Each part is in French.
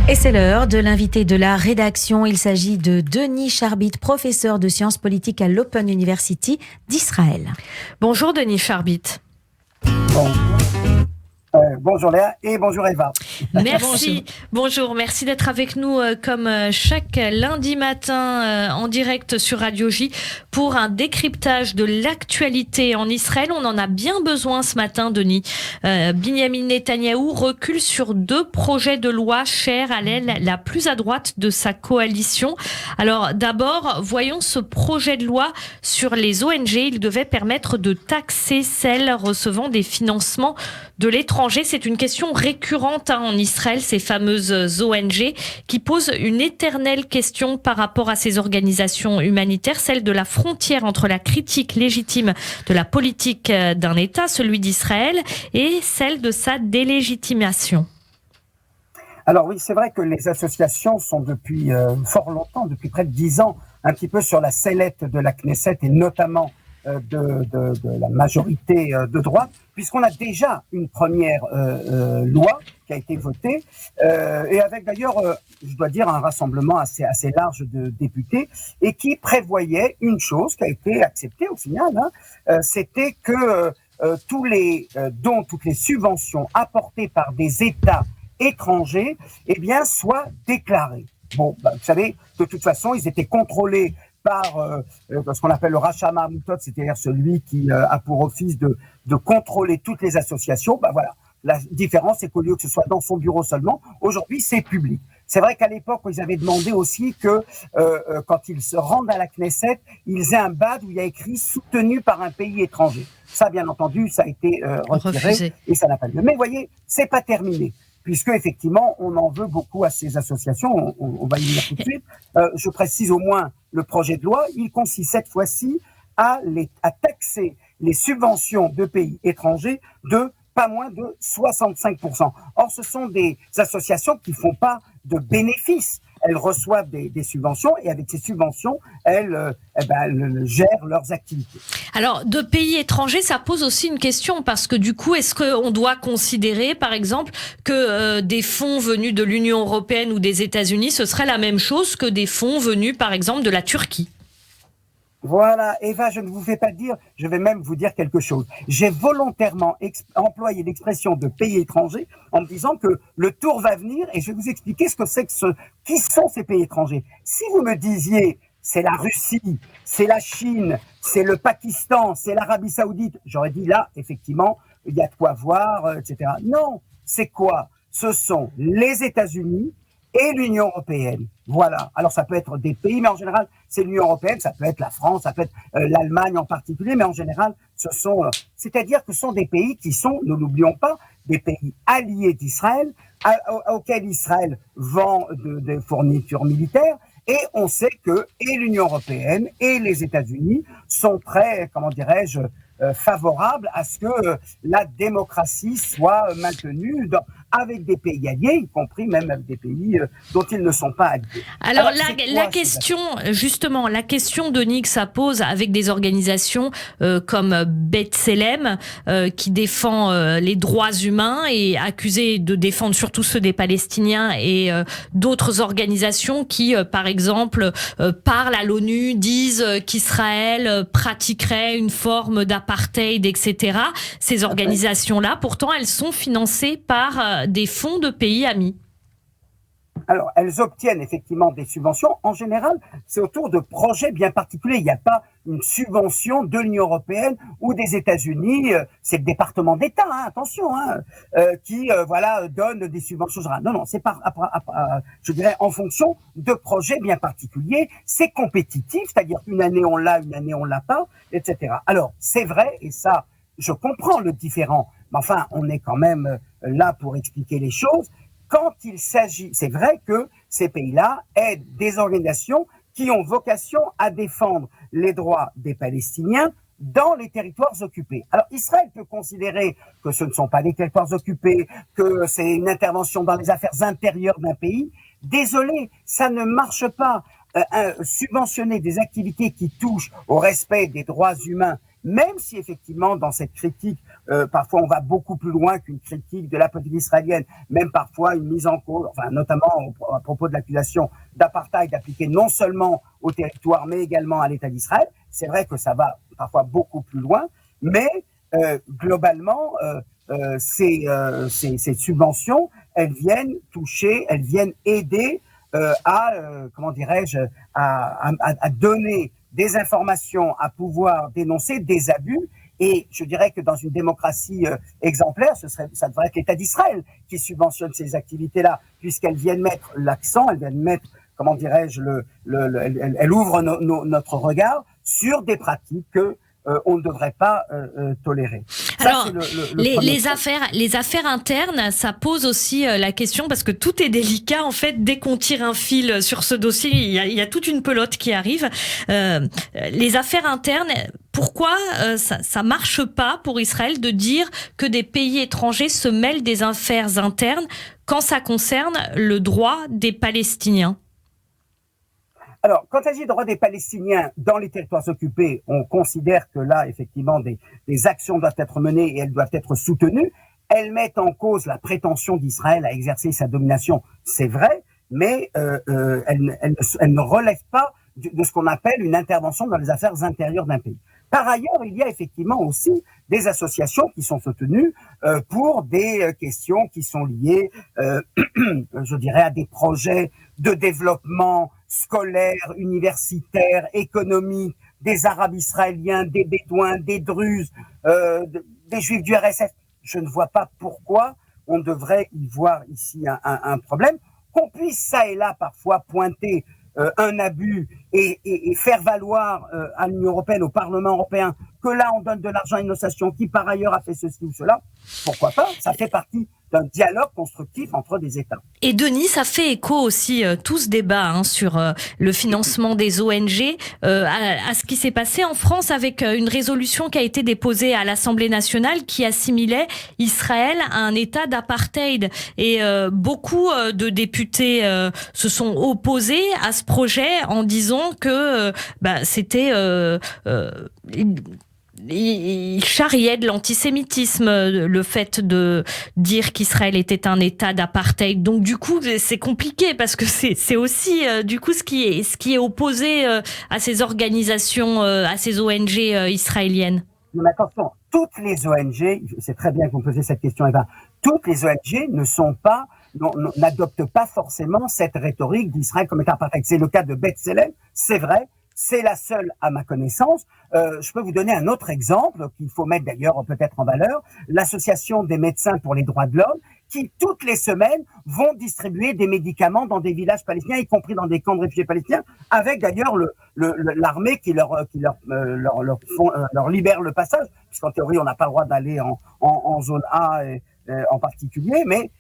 Et c'est l'heure de l'invité de la rédaction. Il s'agit de Denis Charbit, professeur de sciences politiques à l'Open University d'Israël. Bonjour Denis Charbit. Bonjour Léa et bonjour Eva. Merci. Bonjour, merci d'être avec nous comme chaque lundi matin en direct sur Radio J pour un décryptage de l'actualité en Israël. On en a bien besoin ce matin, Denis. Binyamin Netanyahou recule sur 2 projets de loi chers à l'aile la plus à droite de sa coalition. Alors d'abord, voyons ce projet de loi sur les ONG. Il devait permettre de taxer celles recevant des financements de l'étranger. C'est une question récurrente en Israël, ces fameuses ONG, qui posent une éternelle question par rapport à ces organisations humanitaires, celle de la frontière entre la critique légitime de la politique d'un État, celui d'Israël, et celle de sa délégitimation. Alors oui, c'est vrai que les associations sont depuis fort longtemps, depuis près de 10 ans, un petit peu sur la sellette de la Knesset et notamment de la majorité de droite, puisqu'on a déjà une première loi qui a été votée, et avec d'ailleurs, je dois dire, un rassemblement assez large de députés, et qui prévoyait une chose qui a été acceptée au final, c'était que tous les dons, toutes les subventions apportées par des États étrangers, eh bien, soient déclarés. Bon, vous savez, de toute façon, ils étaient contrôlés par ce qu'on appelle le Racham Amutot, c'est-à-dire celui qui a pour office de contrôler toutes les associations. Ben voilà, la différence, c'est qu'au lieu que ce soit dans son bureau seulement, aujourd'hui, c'est public. C'est vrai qu'à l'époque, ils avaient demandé aussi que quand ils se rendent à la Knesset, ils aient un badge où il y a écrit « soutenu par un pays étranger ». Ça, bien entendu, ça a été retiré et ça n'a pas lieu. Mais vous voyez, c'est pas terminé, puisque effectivement, on en veut beaucoup à ces associations. On va y venir tout de suite. Je précise au moins le projet de loi. Il consiste cette fois-ci à taxer les subventions de pays étrangers de pas moins de 65%. Or, ce sont des associations qui font pas de bénéfices. Elles reçoivent des subventions et avec ces subventions, elles gèrent leurs activités. Alors, de pays étrangers, ça pose aussi une question parce que du coup, est-ce qu'on doit considérer, par exemple, que des fonds venus de l'Union européenne ou des États-Unis, ce serait la même chose que des fonds venus, par exemple, de la Turquie ? Voilà, Eva, je ne vous fais pas dire, je vais même vous dire quelque chose. J'ai volontairement employé l'expression de pays étrangers en me disant que le tour va venir et je vais vous expliquer ce que c'est qui sont ces pays étrangers. Si vous me disiez, c'est la Russie, c'est la Chine, c'est le Pakistan, c'est l'Arabie Saoudite, j'aurais dit là, effectivement, il y a de quoi voir, etc. Non, c'est quoi? Ce sont les États-Unis et l'Union européenne. Voilà. Alors, ça peut être des pays, mais en général, c'est l'Union européenne, ça peut être la France, ça peut être l'Allemagne en particulier, mais en général, c'est-à-dire que ce sont des pays qui sont, ne l'oublions pas, des pays alliés d'Israël, auxquels Israël vend des fournitures militaires, et on sait que et l'Union européenne et les États-Unis sont très, comment dirais-je, favorables à ce que la démocratie soit maintenue avec des pays alliés, y compris même avec des pays dont ils ne sont pas alliés. Alors la question, justement, la question, Denis, que ça pose avec des organisations comme B'Tselem, qui défend les droits humains et accusé de défendre surtout ceux des Palestiniens et d'autres organisations qui, par exemple, parlent à l'ONU, disent qu'Israël pratiquerait une forme d'apartheid, etc. Ces organisations-là, pourtant, elles sont financées par des fonds de pays amis. Alors, elles obtiennent effectivement des subventions. En général, c'est autour de projets bien particuliers. Il n'y a pas une subvention de l'Union européenne ou des États-Unis. C'est le département d'État, attention, qui donne des subventions. Non, c'est pas, je dirais, en fonction de projets bien particuliers. C'est compétitif, c'est-à-dire qu'une année on l'a, une année on l'a pas, etc. Alors, c'est vrai, et ça, je comprends le différent. Mais enfin, on est quand même là pour expliquer les choses. Quand il s'agit, c'est vrai que ces pays-là aident des organisations qui ont vocation à défendre les droits des Palestiniens dans les territoires occupés. Alors Israël peut considérer que ce ne sont pas des territoires occupés, que c'est une intervention dans les affaires intérieures d'un pays. Désolé, ça ne marche pas. Subventionner des activités qui touchent au respect des droits humains, même si effectivement dans cette critique parfois on va beaucoup plus loin qu'une critique de la politique israélienne, même parfois une mise en cause, enfin notamment à propos de l'accusation d'apartheid appliquée non seulement au territoire mais également à l'État d'Israël. C'est vrai que ça va parfois beaucoup plus loin, mais globalement, ces subventions, elles viennent toucher, elles viennent aider comment dirais-je, à donner des informations, à pouvoir dénoncer des abus. Et je dirais que dans une démocratie exemplaire, ça devrait être l'État d'Israël qui subventionne ces activités-là, puisqu'elles viennent mettre l'accent, elles viennent mettre, comment dirais-je, elles ouvrent notre regard sur des pratiques que on ne devrait pas tolérer. Alors, les affaires internes, ça pose aussi la question, parce que tout est délicat en fait. Dès qu'on tire un fil sur ce dossier, il y a toute une pelote qui arrive. Les affaires internes, pourquoi ça marche pas pour Israël de dire que des pays étrangers se mêlent des affaires internes quand ça concerne le droit des Palestiniens? Alors, quand il s'agit des droits des Palestiniens dans les territoires occupés, on considère que là, effectivement, des actions doivent être menées et elles doivent être soutenues. Elles mettent en cause la prétention d'Israël à exercer sa domination, c'est vrai, mais elles ne relèvent pas de ce qu'on appelle une intervention dans les affaires intérieures d'un pays. Par ailleurs, il y a effectivement aussi des associations qui sont soutenues pour des questions qui sont liées, je dirais, à des projets de développement scolaire, universitaire, économique, des Arabes israéliens, des Bédouins, des Druzes, des Juifs du RSF. Je ne vois pas pourquoi on devrait y voir ici un problème. Qu'on puisse ça et là parfois pointer un abus et faire valoir à l'Union européenne, au Parlement européen, que là on donne de l'argent à une association qui par ailleurs a fait ceci ou cela, pourquoi pas? Ça fait partie d'un dialogue constructif entre des États. Et Denis, ça fait écho aussi, tout ce débat sur le financement des ONG, à ce qui s'est passé en France avec une résolution qui a été déposée à l'Assemblée nationale qui assimilait Israël à un État d'apartheid. Et beaucoup de députés se sont opposés à ce projet en disant que c'était... il charriait de l'antisémitisme, le fait de dire qu'Israël était un État d'apartheid. Donc du coup, c'est compliqué parce que c'est aussi du coup ce qui est opposé à ces organisations, à ces ONG israéliennes. Mais attention, toutes les ONG, c'est très bien que vous me posiez cette question, Eva, toutes les ONG n'adoptent pas forcément cette rhétorique d'Israël comme État apartheid. C'est le cas de B'Tselem, c'est vrai. C'est la seule à ma connaissance. Je peux vous donner un autre exemple qu'il faut mettre d'ailleurs peut-être en valeur. L'association des médecins pour les droits de l'homme qui toutes les semaines vont distribuer des médicaments dans des villages palestiniens, y compris dans des camps de réfugiés palestiniens, avec d'ailleurs l'armée qui leur libère le passage, puisqu'en théorie on n'a pas le droit d'aller en zone A en particulier, mais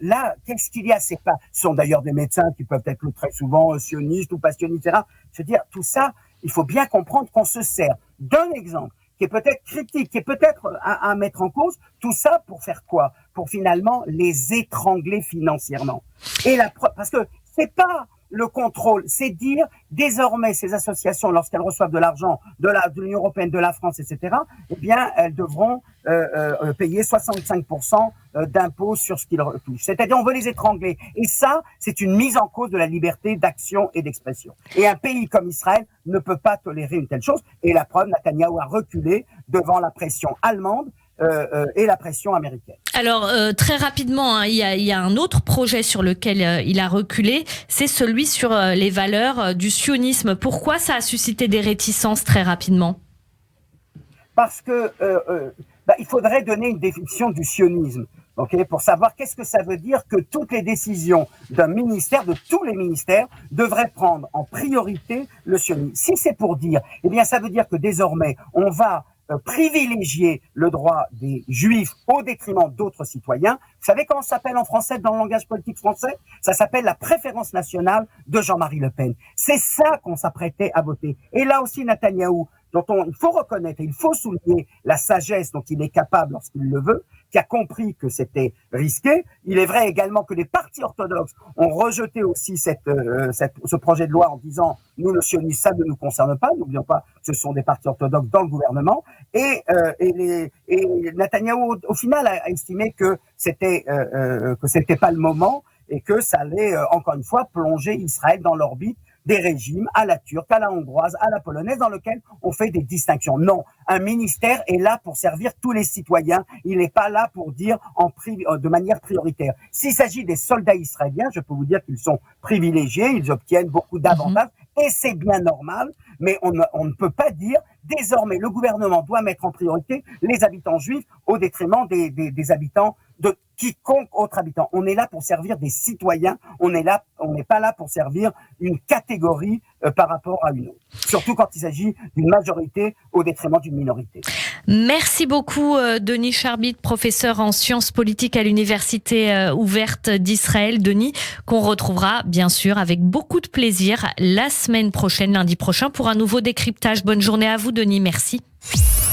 là, qu'est-ce qu'il y a? Ce sont d'ailleurs des médecins qui peuvent être très souvent sionistes ou passionnistes, etc. Je veux dire, tout ça, il faut bien comprendre qu'on se sert d'un exemple qui est peut-être critique, qui est peut-être à mettre en cause, tout ça pour faire quoi? Pour finalement les étrangler financièrement. Parce que c'est pas le contrôle, c'est dire désormais ces associations, lorsqu'elles reçoivent de l'argent de l'Union européenne, de la France, etc., eh bien, elles devront payer 65% d'impôts sur ce qu'ils touchent. C'est-à-dire, on veut les étrangler. Et ça, c'est une mise en cause de la liberté d'action et d'expression. Et un pays comme Israël ne peut pas tolérer une telle chose. Et la preuve, Netanyahou a reculé devant la pression allemande et la pression américaine. Alors, très rapidement, il y a un autre projet sur lequel il a reculé, c'est celui sur les valeurs du sionisme. Pourquoi ça a suscité des réticences très rapidement? Parce que il faudrait donner une définition du sionisme, pour savoir qu'est-ce que ça veut dire que toutes les décisions d'un ministère, de tous les ministères, devraient prendre en priorité le sionisme. Si c'est pour dire, eh bien, ça veut dire que désormais, on va privilégier le droit des Juifs au détriment d'autres citoyens. Vous savez comment ça s'appelle en français, dans le langage politique français? Ça s'appelle la préférence nationale de Jean-Marie Le Pen. C'est ça qu'on s'apprêtait à voter. Et là aussi, Netanyahou, il faut reconnaître et il faut souligner la sagesse dont il est capable lorsqu'il le veut, qui a compris que c'était risqué. Il est vrai également que les partis orthodoxes ont rejeté aussi ce projet de loi en disant « Nous, le sionisme, ça ne nous concerne pas. N'oublions pas que ce sont des partis orthodoxes dans le gouvernement. » Et Netanyahou, au final, a estimé que c'était pas le moment et que ça allait, encore une fois, plonger Israël dans l'orbite des régimes à la turque, à la hongroise, à la polonaise, dans lequel on fait des distinctions. Non, un ministère est là pour servir tous les citoyens. Il n'est pas là pour dire de manière prioritaire. S'il s'agit des soldats israéliens, je peux vous dire qu'ils sont privilégiés, ils obtiennent beaucoup d'avantages, et c'est bien normal, mais on ne peut pas dire désormais le gouvernement doit mettre en priorité les habitants juifs au détriment des habitants de quiconque autre habitant. On est là pour servir des citoyens, on n'est pas là pour servir une catégorie par rapport à une autre. Surtout quand il s'agit d'une majorité au détriment d'une minorité. Merci beaucoup Denis Charbit, professeur en sciences politiques à l'Université ouverte d'Israël. Denis, qu'on retrouvera bien sûr avec beaucoup de plaisir la semaine prochaine, lundi prochain, pour un nouveau décryptage. Bonne journée à vous Denis, merci.